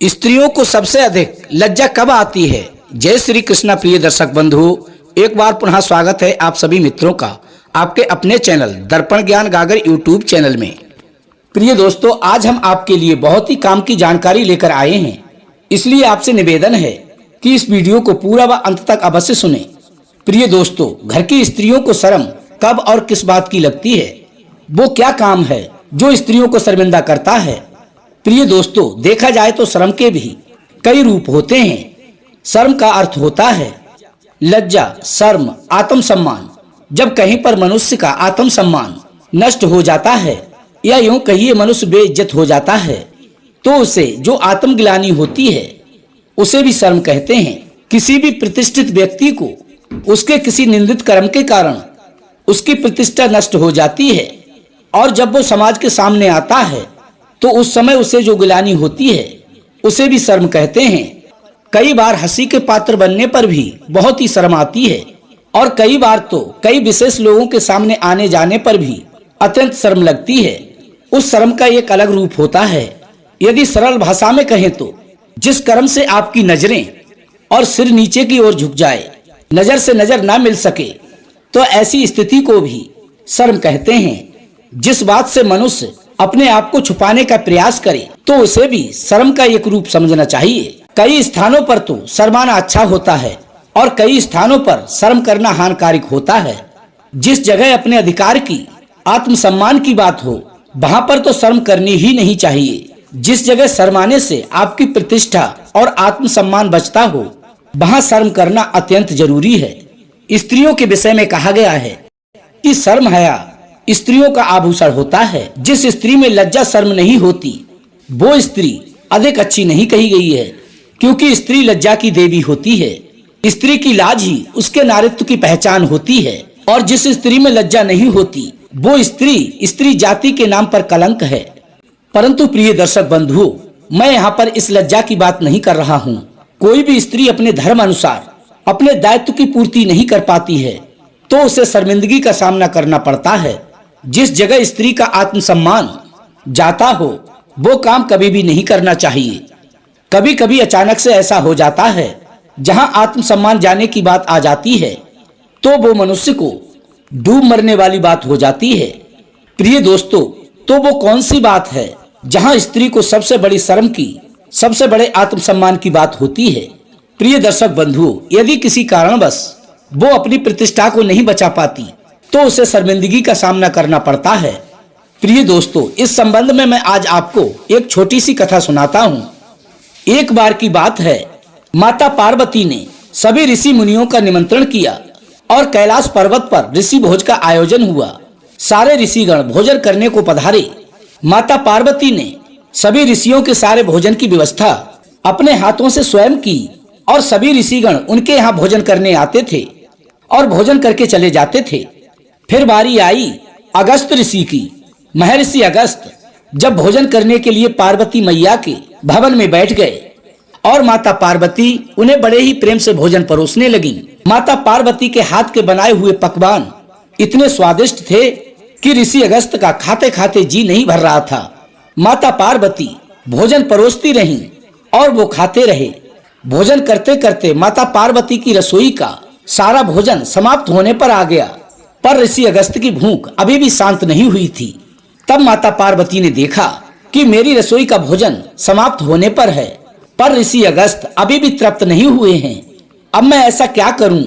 स्त्रियों को सबसे अधिक लज्जा कब आती है? जय श्री कृष्णा प्रिय दर्शक बंधु, एक बार पुनः स्वागत है आप सभी मित्रों का आपके अपने चैनल दर्पण ज्ञान गागर यूट्यूब चैनल में। प्रिय दोस्तों, आज हम आपके लिए बहुत ही काम की जानकारी लेकर आए हैं, इसलिए आपसे निवेदन है कि इस वीडियो को पूरा व अंत तक अवश्य सुने। प्रिय दोस्तों, घर की स्त्रियों को शर्म कब और किस बात की लगती है? वो क्या काम है जो स्त्रियों को शर्मिंदा करता है? प्रिय दोस्तों, देखा जाए तो शर्म के भी कई रूप होते हैं। शर्म का अर्थ होता है लज्जा, शर्म, आत्मसम्मान। जब कहीं पर मनुष्य का आत्मसम्मान नष्ट हो जाता है या यूं कहिए मनुष्य बेइज्जत हो जाता है, तो उसे जो आत्मग्लानि होती है उसे भी शर्म कहते हैं। किसी भी प्रतिष्ठित व्यक्ति को उसके किसी निंदित कर्म के कारण उसकी प्रतिष्ठा नष्ट हो जाती है और जब वो समाज के सामने आता है तो उस समय उसे जो गिलानी होती है उसे भी शर्म कहते हैं। कई बार हंसी के पात्र बनने पर भी बहुत ही शर्म आती है और कई बार तो कई विशेष लोगों के सामने आने जाने पर भी अत्यंत शर्म लगती है। उस शर्म का एक अलग रूप होता है। यदि सरल भाषा में कहें तो जिस कर्म से आपकी नजरें और सिर नीचे की ओर झुक जाए, नजर से नजर ना मिल सके, तो ऐसी स्थिति को भी शर्म कहते हैं। जिस बात से मनुष्य अपने आप को छुपाने का प्रयास करे तो उसे भी शर्म का एक रूप समझना चाहिए। कई स्थानों पर तो शर्माना अच्छा होता है और कई स्थानों पर शर्म करना हानिकारक होता है। जिस जगह अपने अधिकार की, आत्मसम्मान की बात हो, वहाँ पर तो शर्म करनी ही नहीं चाहिए। जिस जगह शर्माने से आपकी प्रतिष्ठा और आत्मसम्मान बचता हो, वहाँ शर्म करना अत्यंत जरूरी है। स्त्रियों के विषय में कहा गया है कि शर्म हया स्त्रियों का आभूषण होता है। जिस स्त्री में लज्जा शर्म नहीं होती वो स्त्री अधिक अच्छी नहीं कही गई है, क्योंकि स्त्री लज्जा की देवी होती है। स्त्री की लाज ही उसके नारित्व की पहचान होती है और जिस स्त्री में लज्जा नहीं होती वो स्त्री जाति के नाम पर कलंक है। परंतु प्रिय दर्शक बंधुओं, मैं यहाँ पर इस लज्जा की बात नहीं कर रहा हूँ। कोई भी स्त्री अपने धर्म अनुसार अपने दायित्व की पूर्ति नहीं कर पाती है तो उसे शर्मिंदगी का सामना करना पड़ता है। जिस जगह स्त्री का आत्मसम्मान जाता हो वो काम कभी भी नहीं करना चाहिए। कभी कभी अचानक से ऐसा हो जाता है जहां आत्मसम्मान जाने की बात आ जाती है तो वो मनुष्य को डूब मरने वाली बात हो जाती है। प्रिय दोस्तों, तो वो कौन सी बात है जहां स्त्री को सबसे बड़ी शर्म की, सबसे बड़े आत्मसम्मान की बात होती है? प्रिय दर्शक बंधुओं, यदि किसी कारणवश वो अपनी प्रतिष्ठा को नहीं बचा पाती तो उसे शर्मिंदगी का सामना करना पड़ता है। प्रिय दोस्तों, इस संबंध में मैं आज आपको एक छोटी सी कथा सुनाता हूँ। एक बार की बात है, माता पार्वती ने सभी ऋषि मुनियों का निमंत्रण किया और कैलाश पर्वत पर ऋषि भोज का आयोजन हुआ। सारे ऋषिगण भोजन करने को पधारे। माता पार्वती ने सभी ऋषियों के सारे भोजन की व्यवस्था अपने हाथों से स्वयं की और सभी ऋषिगण उनके यहाँ भोजन करने आते थे और भोजन करके चले जाते थे। फिर बारी आई अगस्त ऋषि की। महर्षि अगस्त जब भोजन करने के लिए पार्वती मैया के भवन में बैठ गए और माता पार्वती उन्हें बड़े ही प्रेम से भोजन परोसने लगी। माता पार्वती के हाथ के बनाए हुए पकवान इतने स्वादिष्ट थे कि ऋषि अगस्त का खाते खाते जी नहीं भर रहा था। माता पार्वती भोजन परोसती रहीं और वो खाते रहे। भोजन करते करते माता पार्वती की रसोई का सारा भोजन समाप्त होने पर आ गया, पर ऋषि अगस्त की भूख अभी भी शांत नहीं हुई थी। तब माता पार्वती ने देखा कि मेरी रसोई का भोजन समाप्त होने पर है, पर ऋषि अगस्त अभी भी तृप्त नहीं हुए हैं। अब मैं ऐसा क्या करूं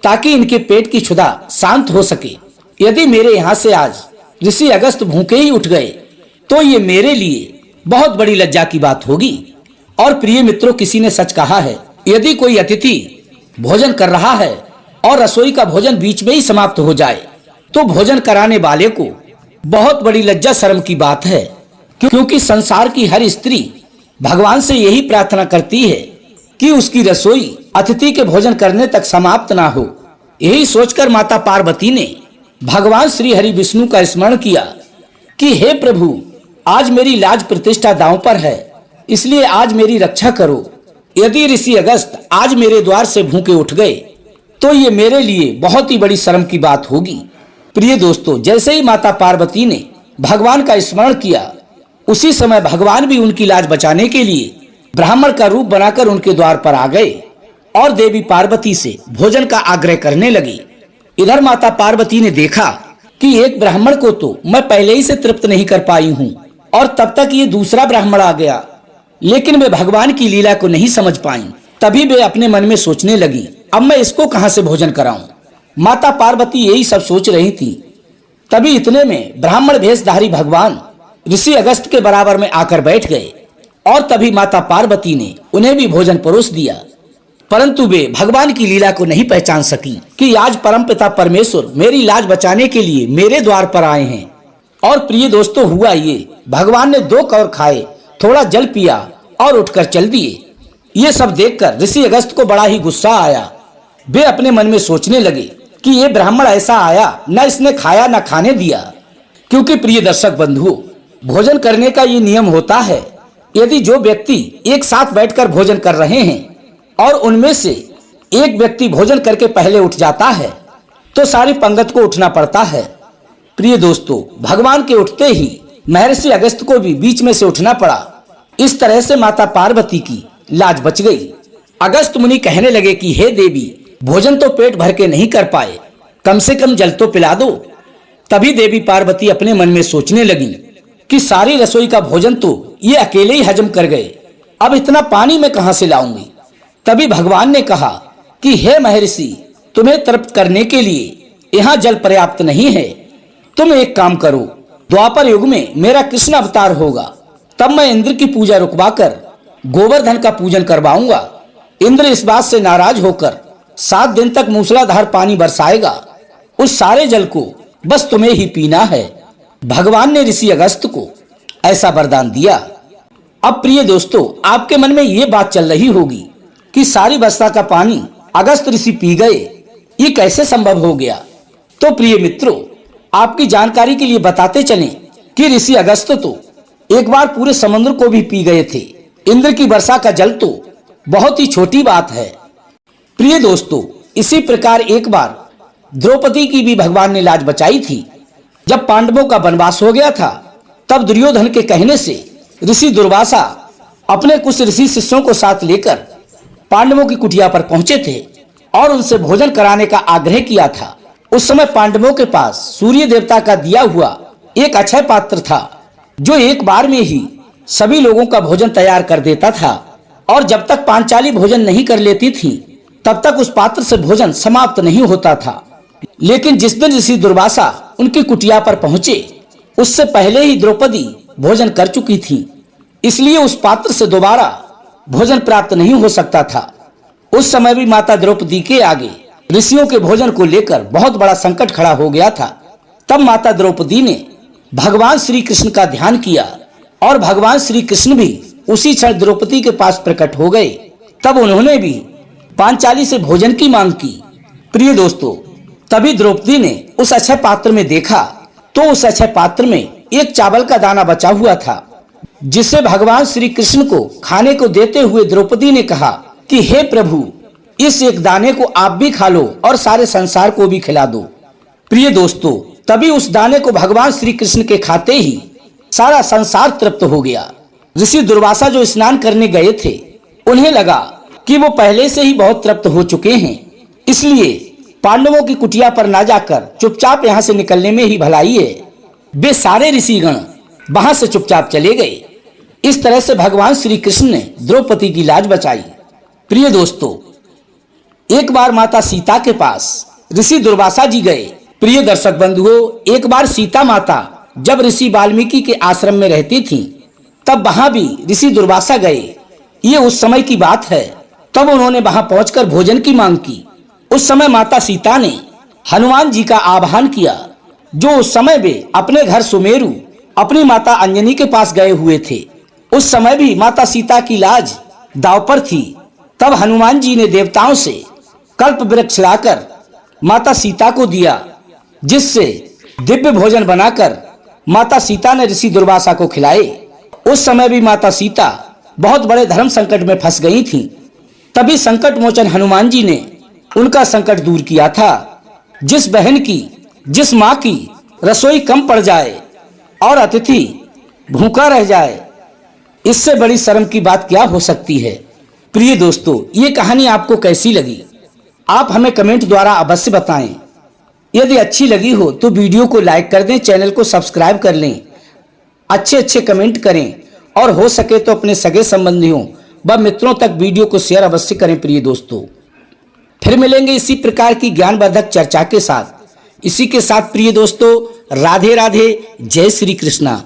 ताकि इनके पेट की क्षुधा शांत हो सके? यदि मेरे यहाँ से आज ऋषि अगस्त भूखे ही उठ गए तो ये मेरे लिए बहुत बड़ी लज्जा की बात होगी। और प्रिय मित्रों, किसी ने सच कहा है, यदि कोई अतिथि भोजन कर रहा है और रसोई का भोजन बीच में ही समाप्त हो जाए तो भोजन कराने वाले को बहुत बड़ी लज्जा शर्म की बात है, क्योंकि संसार की हर स्त्री भगवान से यही प्रार्थना करती है कि उसकी रसोई अतिथि के भोजन करने तक समाप्त ना हो। यही सोचकर माता पार्वती ने भगवान श्री हरि विष्णु का स्मरण किया कि हे प्रभु, आज मेरी लाज प्रतिष्ठा दांव पर है, इसलिए आज मेरी रक्षा करो। यदि ऋषि अगस्त आज मेरे द्वार से भूखे उठ गए तो ये मेरे लिए बहुत ही बड़ी शर्म की बात होगी। प्रिय दोस्तों, जैसे ही माता पार्वती ने भगवान का स्मरण किया, उसी समय भगवान भी उनकी लाज बचाने के लिए ब्राह्मण का रूप बनाकर उनके द्वार पर आ गए और देवी पार्वती से भोजन का आग्रह करने लगी। इधर माता पार्वती ने देखा कि एक ब्राह्मण को तो मैं पहले ही से तृप्त नहीं कर पाई हूँ और तब तक ये दूसरा ब्राह्मण आ गया, लेकिन वे भगवान की लीला को नहीं समझ पाई। तभी वे अपने मन में सोचने लगी, अब मैं इसको कहाँ से भोजन कराऊं। माता पार्वती यही सब सोच रही थी। तभी इतने में ब्राह्मण भेषधारी भगवान ऋषि अगस्त के बराबर में आकर बैठ गए और तभी माता पार्वती ने उन्हें भी भोजन परोस दिया। परंतु वे भगवान की लीला को नहीं पहचान सकी कि आज परमपिता परमेश्वर मेरी लाज बचाने के लिए मेरे द्वार पर आए हैं। और प्रिय दोस्तों, हुआ ये, भगवान ने 2 कौर खाए, थोड़ा जल पिया और उठकर चल दिए। ये सब देखकर ऋषि अगस्त को बड़ा ही गुस्सा आया। वे अपने मन में सोचने लगे कि ये ब्राह्मण ऐसा आया, न इसने खाया न खाने दिया। क्योंकि प्रिय दर्शक बंधु, भोजन करने का ये नियम होता है, यदि जो व्यक्ति एक साथ बैठकर भोजन कर रहे हैं और उनमें से एक व्यक्ति भोजन करके पहले उठ जाता है तो सारी पंगत को उठना पड़ता है। प्रिय दोस्तों, भगवान के उठते ही महर्षि अगस्त को भी बीच में से उठना पड़ा। इस तरह से माता पार्वती की लाज बच गई। अगस्त मुनि कहने लगे कि हे देवी, भोजन तो पेट भर के नहीं कर पाए, कम से कम जल तो पिला दो। तभी देवी पार्वती अपने मन में सोचने लगी कि सारी रसोई का भोजन तो ये अकेले ही हजम कर गए, अब इतना पानी मैं कहां से लाऊंगी। तभी भगवान ने कहा कि हे महर्षि, तुम्हें तृप्त करने के लिए यहाँ जल पर्याप्त नहीं है। तुम एक काम करो, द्वापर युग में मेरा कृष्ण अवतार होगा, तब मैं इंद्र की पूजा रुकवाकर गोवर्धन का पूजन करवाऊंगा। इंद्र इस बात से नाराज होकर 7 दिन तक मूसलाधार पानी बरसाएगा। उस सारे जल को बस तुम्हें ही पीना है। भगवान ने ऋषि अगस्त को ऐसा वरदान दिया। अब प्रिय दोस्तों, आपके मन में ये बात चल रही होगी कि सारी वर्षा का पानी अगस्त ऋषि पी गए, ये कैसे संभव हो गया। तो प्रिय मित्रों, आपकी जानकारी के लिए बताते चलें कि ऋषि अगस्त तो एक बार पूरे समुद्र को भी पी गए थे। इंद्र की वर्षा का जल तो बहुत ही छोटी बात है। प्रिय दोस्तों, इसी प्रकार एक बार द्रौपदी की भी भगवान ने लाज बचाई थी। जब पांडवों का वनवास हो गया था, तब दुर्योधन के कहने से ऋषि दुर्वासा अपने कुछ ऋषि शिष्यों को साथ लेकर पांडवों की कुटिया पर पहुंचे थे और उनसे भोजन कराने का आग्रह किया था। उस समय पांडवों के पास सूर्य देवता का दिया हुआ एक अक्षय पात्र था, जो एक बार में ही सभी लोगों का भोजन तैयार कर देता था। और जब तक पांचाली भोजन नहीं कर लेती थी, तब तक उस पात्र से भोजन समाप्त नहीं होता था। लेकिन जिस दिन ऋषि दुर्वासा उनकी कुटिया पर पहुंचे, उससे पहले ही द्रौपदी भोजन कर चुकी थी, इसलिए उस पात्र से दोबारा भोजन प्राप्त नहीं हो सकता था। उस समय भी माता द्रौपदी के आगे ऋषियों के भोजन को लेकर बहुत बड़ा संकट खड़ा हो गया था। तब माता द्रौपदी ने भगवान श्री कृष्ण का ध्यान किया और भगवान श्री कृष्ण भी उसी क्षण द्रौपदी के पास प्रकट हो गए। तब उन्होंने भी पांचाली से भोजन की मांग की। प्रिय दोस्तों, तभी द्रौपदी ने उस अक्षय पात्र में देखा तो उस अक्षय पात्र में एक चावल का दाना बचा हुआ था, जिसे भगवान श्री कृष्ण को खाने को देते हुए द्रौपदी ने कहा कि हे प्रभु, इस एक दाने को आप भी खा लो और सारे संसार को भी खिला दो। प्रिय दोस्तों, तभी उस दाने को भगवान श्री कृष्ण के खाते ही सारा संसार तृप्त हो गया। ऋषि दुर्वासा जो स्नान करने गए थे, उन्हें लगा कि वो पहले से ही बहुत तृप्त हो चुके हैं, इसलिए पांडवों की कुटिया पर ना जाकर चुपचाप यहाँ से निकलने में ही भलाई है। वे सारे ऋषिगण वहां से चुपचाप चले गए। इस तरह से भगवान श्री कृष्ण ने द्रौपदी की लाज बचाई। प्रिय दोस्तों, एक बार माता सीता के पास ऋषि दुर्वासा जी गए। प्रिय दर्शक बंधुओं, एक बार सीता माता जब ऋषि वाल्मीकि के आश्रम में रहती थी, तब वहां भी ऋषि दुर्वासा गए। ये उस समय की बात है। तब उन्होंने वहां पहुंचकर भोजन की मांग की। उस समय माता सीता ने हनुमान जी का आह्वान किया, जो उस समय वे अपने घर सुमेरु अपनी माता अंजनी के पास गए हुए थे। उस समय भी माता सीता की लाज दांव पर थी। तब हनुमान जी ने देवताओं से कल्प वृक्ष लाकर माता सीता को दिया, जिससे दिव्य भोजन बनाकर माता सीता ने ऋषि दुर्वासा को खिलाए। उस समय भी माता सीता बहुत बड़े धर्म संकट में फंस गई थी। तभी संकट मोचन हनुमान जी ने उनका संकट दूर किया था। जिस बहन की, जिस माँ की रसोई कम पड़ जाए और अतिथि भूखा रह जाए, इससे बड़ी शर्म की बात क्या हो सकती है। प्रिय दोस्तों, ये कहानी आपको कैसी लगी आप हमें कमेंट द्वारा अवश्य बताएं। यदि अच्छी लगी हो तो वीडियो को लाइक कर दें, चैनल को सब्सक्राइब कर लें, अच्छे कमेंट करें और हो सके तो अपने सगे संबंधियों व मित्रों तक वीडियो को शेयर अवश्य करें। प्रिय दोस्तों, फिर मिलेंगे इसी प्रकार की ज्ञानवर्धक चर्चा के साथ। इसी के साथ प्रिय दोस्तों, राधे राधे, जय श्री कृष्णा।